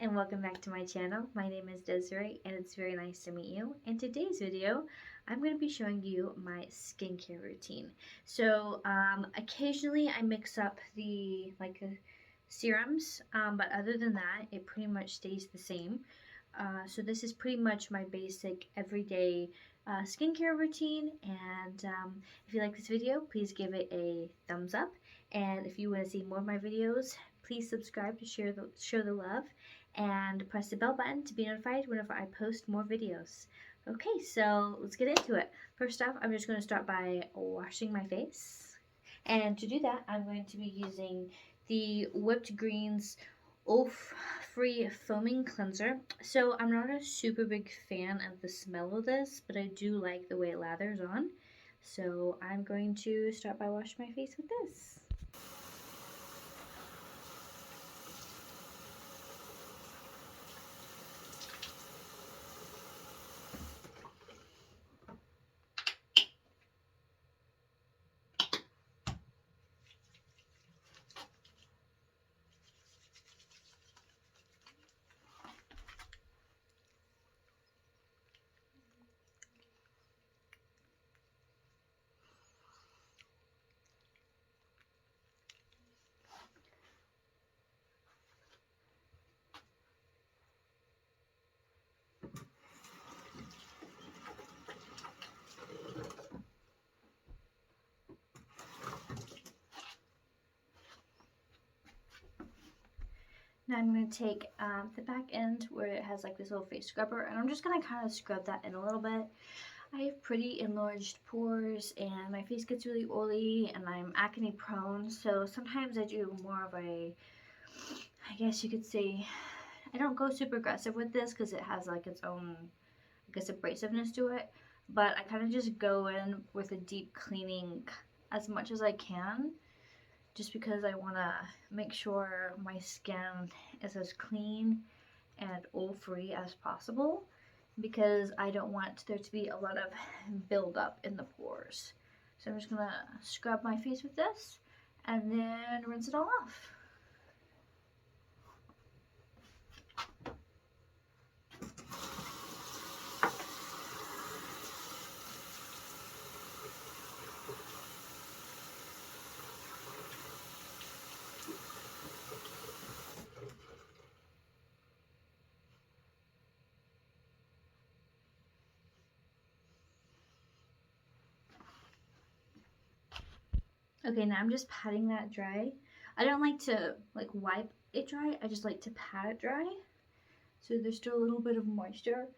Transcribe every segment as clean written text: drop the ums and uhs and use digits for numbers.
and welcome back to my channel. My name is Desiree and it's very nice to meet you. In today's video, I'm going to be showing you my skincare routine. So occasionally I mix up the serums, but other than that, it pretty much stays the same. So this is pretty much my basic everyday skincare routine, and if you like this video, please give it a thumbs up, and if you want to see more of my videos, please subscribe to show the love, and press the bell button to be notified whenever I post more videos. Okay, so let's get into it. First off, I'm just going to start by washing my face, and to do that, I'm going to be using the Whipped Greens oil-free foaming cleanser. So I'm not a super big fan of the smell of this, but I do like the way it lathers on. So I'm going to start by washing my face with this. Now I'm going to take the back end where it has like this little face scrubber, and I'm just going to kind of scrub that in a little bit. I have pretty enlarged pores and my face gets really oily and I'm acne prone, so sometimes I do more of a, I guess you could say, I don't go super aggressive with this because it has like its own, I guess, abrasiveness to it, but I kind of just go in with a deep cleaning as much as I can, just because I want to make sure my skin is as clean and oil-free as possible, because I don't want there to be a lot of buildup in the pores. So I'm just going to scrub my face with this and then rinse it all off. Okay, now I'm just patting that dry. I don't like to wipe it dry, I just like to pat it dry. So there's still a little bit of moisture.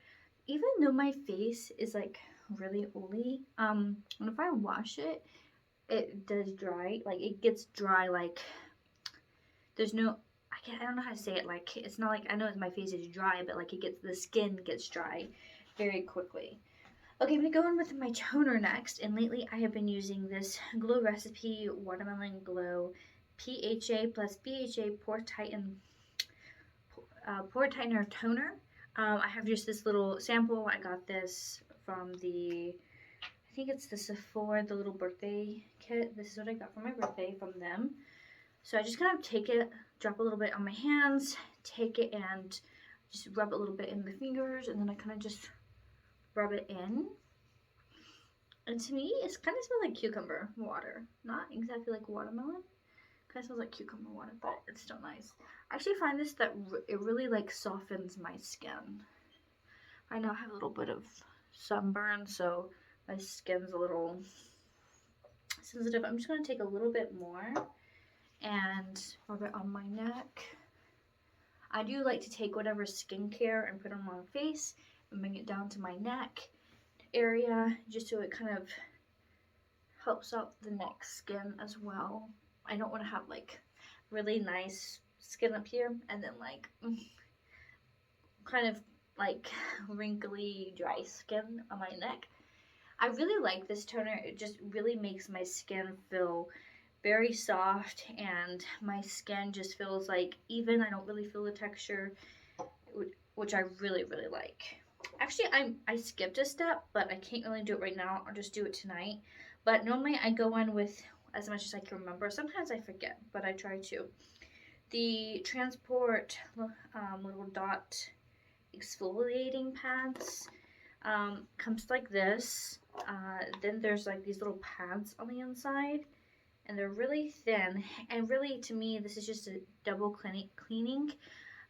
Even though my face is like really oily, if I wash it, it does dry. Like it gets dry, like there's no, I don't know how to say it, like it's not like, I know my face is dry, but like the skin gets dry very quickly. Okay, I'm going to go in with my toner next, and lately I have been using this Glow Recipe Watermelon Glow PHA plus BHA Pore Tightener Toner. I have just this little sample. I got this from I think it's the Sephora, the little birthday kit. This is what I got for my birthday from them. So I just kind of take it, drop a little bit on my hands, take it and just rub it a little bit in the fingers, and then I kind of just rub it in. And to me, it kind of smells like cucumber water. Not exactly like watermelon. Kind of smells like cucumber water, but it's still nice. I actually find this that it really like softens my skin. I now have a little bit of sunburn, so my skin's a little sensitive. I'm just going to take a little bit more and rub it on my neck. I do like to take whatever skincare and put it on my face and bring it down to my neck area, just so it kind of helps out the neck skin as well. I don't want to have like really nice skin up here and then like kind of like wrinkly dry skin on my neck. I really like this toner. It just really makes my skin feel very soft, and my skin just feels like even. I don't really feel the texture, which I really like. Actually, I skipped a step, but I can't really do it right now. I'll just do it tonight. But normally I go in with as much as I can remember. Sometimes I forget, but I try to. The Transport little dot exfoliating pads comes like this. Then there's like these little pads on the inside, and they're really thin. And really, to me, this is just a double cleaning.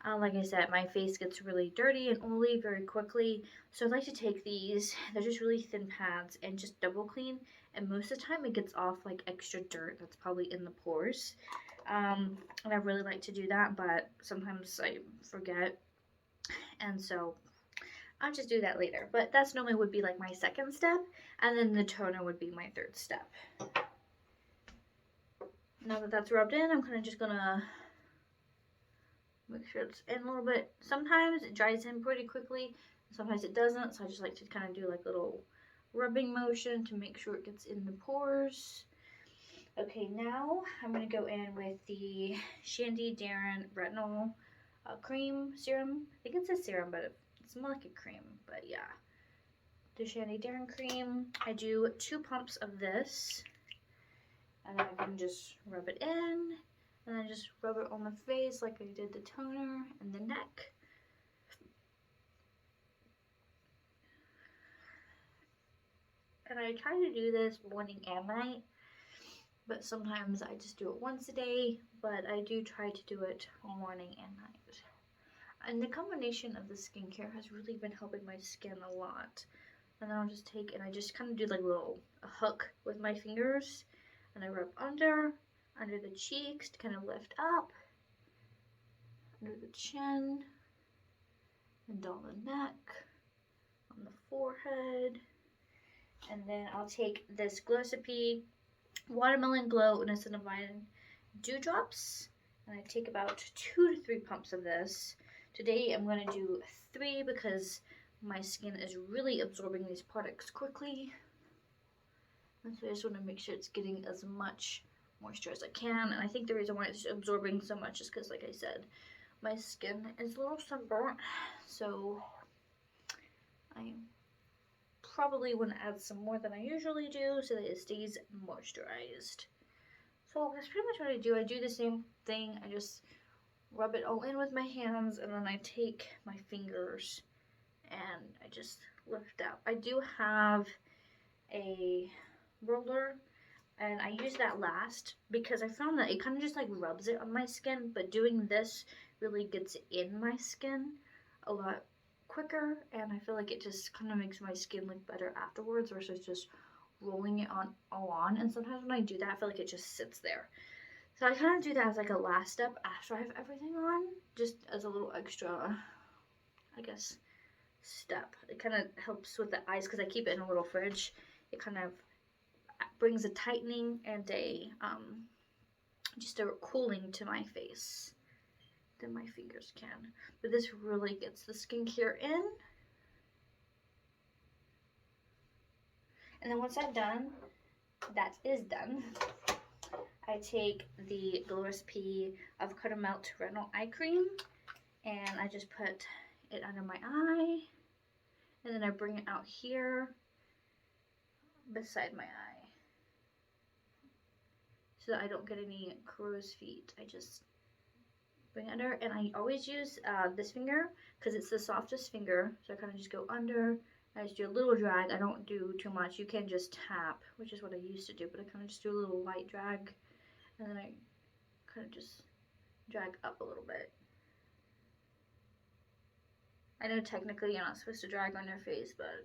Like I said, my face gets really dirty and oily very quickly, so I like to take these. They're just really thin pads and just double clean. And most of the time, it gets off like extra dirt that's probably in the pores. And I really like to do that, but sometimes I forget, and so I'll just do that later. But that's normally would be like my second step, and then the toner would be my third step. Now that that's rubbed in, I'm kind of just gonna make sure it's in a little bit. Sometimes it dries in pretty quickly, sometimes it doesn't, so I just like to kind of do like a little rubbing motion to make sure it gets in the pores. Okay, now I'm going to go in with the Shandy Darren Retinol Cream Serum. I think it's a serum, but it's more like a cream, but yeah. The Shandy Darren Cream. I do 2 pumps of this, and then I can just rub it in, and then just rub it on the face like I did the toner and the neck. And I try to do this morning and night, but sometimes I just do it once a day, but I do try to do it morning and night. And the combination of the skincare has really been helping my skin a lot. And then I'll just take, and I just kind of do like a hook with my fingers, and I rub under the cheeks to kind of lift up, under the chin, and down the neck, on the forehead. And then I'll take this Glossipy Watermelon Glow Niacinamide Dewdrops, and I take about 2 to 3 pumps of this. Today I'm going to do 3 because my skin is really absorbing these products quickly. And so I just want to make sure it's getting as much moisture as I can. And I think the reason why it's absorbing so much is because, like I said, my skin is a little sunburnt. So I probably want to add some more than I usually do so that it stays moisturized. So that's pretty much what I do. I do the same thing. I just rub it all in with my hands, and then I take my fingers and I just lift up. I do have a roller, and I use that last because I found that it kind of just like rubs it on my skin, but doing this really gets in my skin a lot quicker, and I feel like it just kind of makes my skin look better afterwards versus just rolling it all on. And sometimes when I do that, I feel like it just sits there. So I kind of do that as like a last step after I have everything on, just as a little extra, I guess, step. It kind of helps with the eyes because I keep it in a little fridge. It kind of brings a tightening and a just a cooling to my face than my fingers can. But this really gets the skincare in. And then once I'm done, that is done, I take the Glossipy Avocado Melt Retinol Eye Cream, and I just put it under my eye, and then I bring it out here beside my eye so that I don't get any crow's feet. I just bring it under, and I always use this finger because it's the softest finger, so I kind of just go under. I just do a little drag. I don't do too much. You can just tap, which is what I used to do, but I kind of just do a little light drag, and then I kind of just drag up a little bit. I know technically you're not supposed to drag on your face, but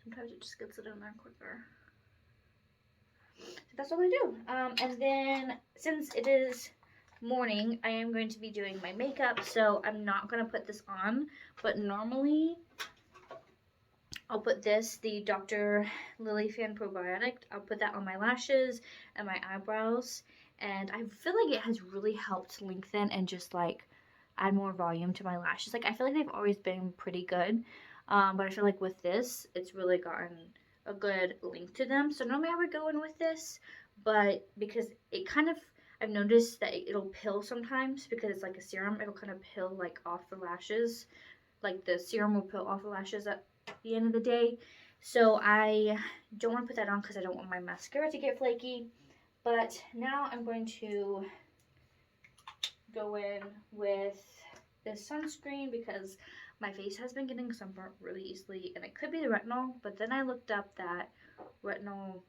sometimes it just gets it in there quicker. So that's what I do. And then since it is morning, I am going to be doing my makeup, so I'm not going to put this on, but normally I'll put this, the Dr. Lily Fan Probiotic. I'll put that on my lashes and my eyebrows, and I feel like it has really helped lengthen and just like add more volume to my lashes. Like I feel like they've always been pretty good, but I feel like with this, it's really gotten a good length to them. So normally I would go in with this, but because it kind of, I've noticed that it'll pill sometimes because it's like a serum. It'll kind of pill like off the lashes. Like the serum will pill off the lashes at the end of the day. So I don't want to put that on because I don't want my mascara to get flaky. But now I'm going to go in with this sunscreen because my face has been getting sunburnt really easily, and it could be the retinol, but then I looked up that retinol,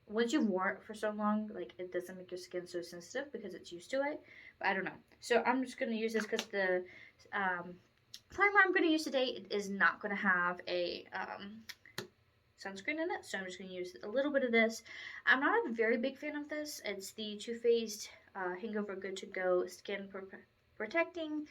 once you've worn it for so long, like, it doesn't make your skin so sensitive because it's used to it, but I don't know. So I'm just going to use this because the primer I'm going to use today is not going to have a sunscreen in it, so I'm just going to use a little bit of this. I'm not a very big fan of this. It's the Too Faced Hangover Good to Go Skin Protecting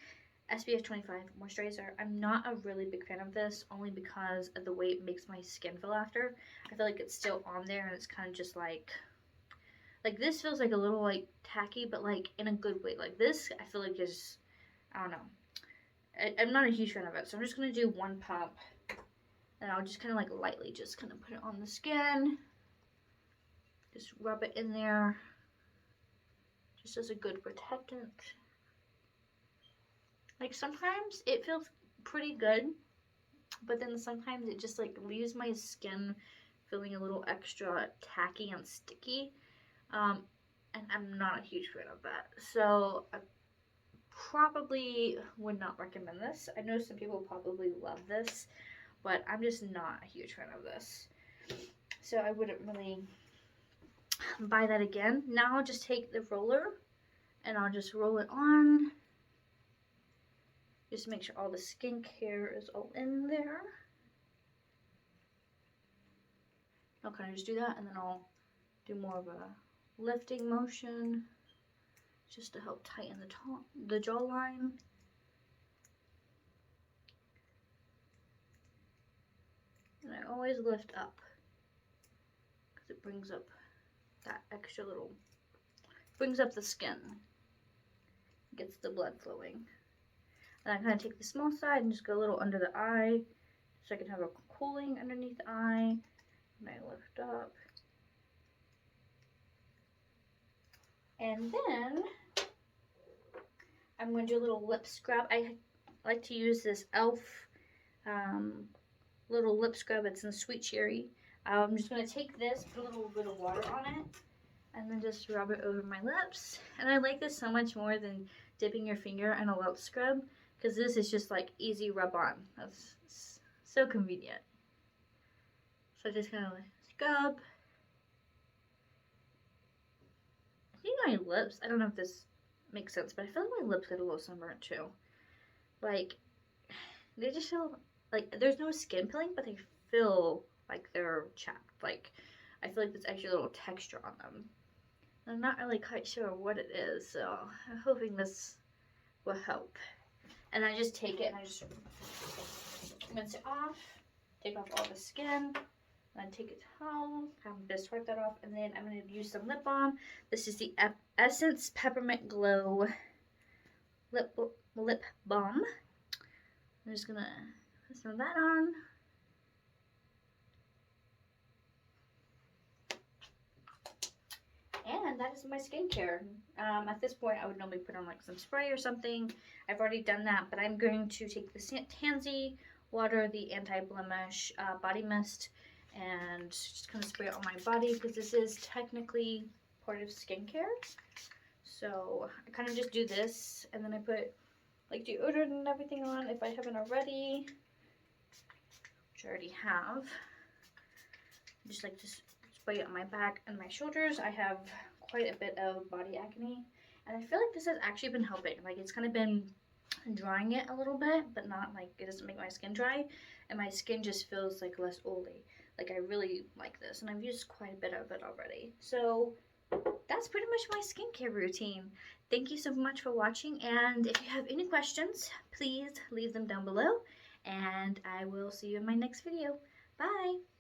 SPF 25 moisturizer. I'm not a really big fan of this, only because of the way it makes my skin feel after. I feel like it's still on there, and it's kind of just like this feels like a little like tacky, but like in a good way. Like this, I feel like is, I don't know. I'm not a huge fan of it, so I'm just gonna do one pump, and I'll just kind of like lightly just kind of put it on the skin. Just rub it in there, just as a good protectant. Like, sometimes it feels pretty good, but then sometimes it just like leaves my skin feeling a little extra tacky and sticky, and I'm not a huge fan of that. So I probably would not recommend this. I know some people probably love this, but I'm just not a huge fan of this. So I wouldn't really buy that again. Now I'll just take the roller and I'll just roll it on. Just make sure all the skincare is all in there. I'll kind of just do that, and then I'll do more of a lifting motion just to help tighten the jawline. And I always lift up because it brings up that extra little, brings up the skin, gets the blood flowing. And I kind of take the small side and just go a little under the eye so I can have a cooling underneath the eye. And I lift up. And then I'm going to do a little lip scrub. I like to use this e.l.f. Little lip scrub. It's in Sweet Cherry. I'm just going to take this, put a little bit of water on it, and then just rub it over my lips. And I like this so much more than dipping your finger in a lip scrub, because this is just like easy rub on. That's so convenient. So I just kind of like scrub. I think my lips, I don't know if this makes sense, but I feel like my lips get a little sunburnt too. Like, they just feel like there's no skin peeling, but they feel like they're chapped. Like, I feel like there's actually a little texture on them. I'm not really quite sure what it is, so I'm hoping this will help. And I just take it and I just rinse it off, take off all the skin, then take a towel, just wipe that off, and then I'm going to use some lip balm. This is the Essence Peppermint Glow lip balm. I'm just going to put some of that on. And that is my skincare. At this point, I would normally put on like some spray or something. I've already done that, but I'm going to take the Tansy water, the anti-blemish body mist, and just kind of spray it on my body because this is technically part of skincare. So I kind of just do this, and then I put like deodorant and everything on if I haven't already, which I already have. I just like to spray it on my back and my shoulders. I have quite a bit of body acne, and I feel like this has actually been helping. Like, it's kind of been drying it a little bit, but not like, it doesn't make my skin dry, and my skin just feels like less oily. Like, I really like this, and I've used quite a bit of it already. So that's pretty much my skincare routine. Thank you so much for watching, and if you have any questions, please leave them down below, and I will see you in my next video. Bye!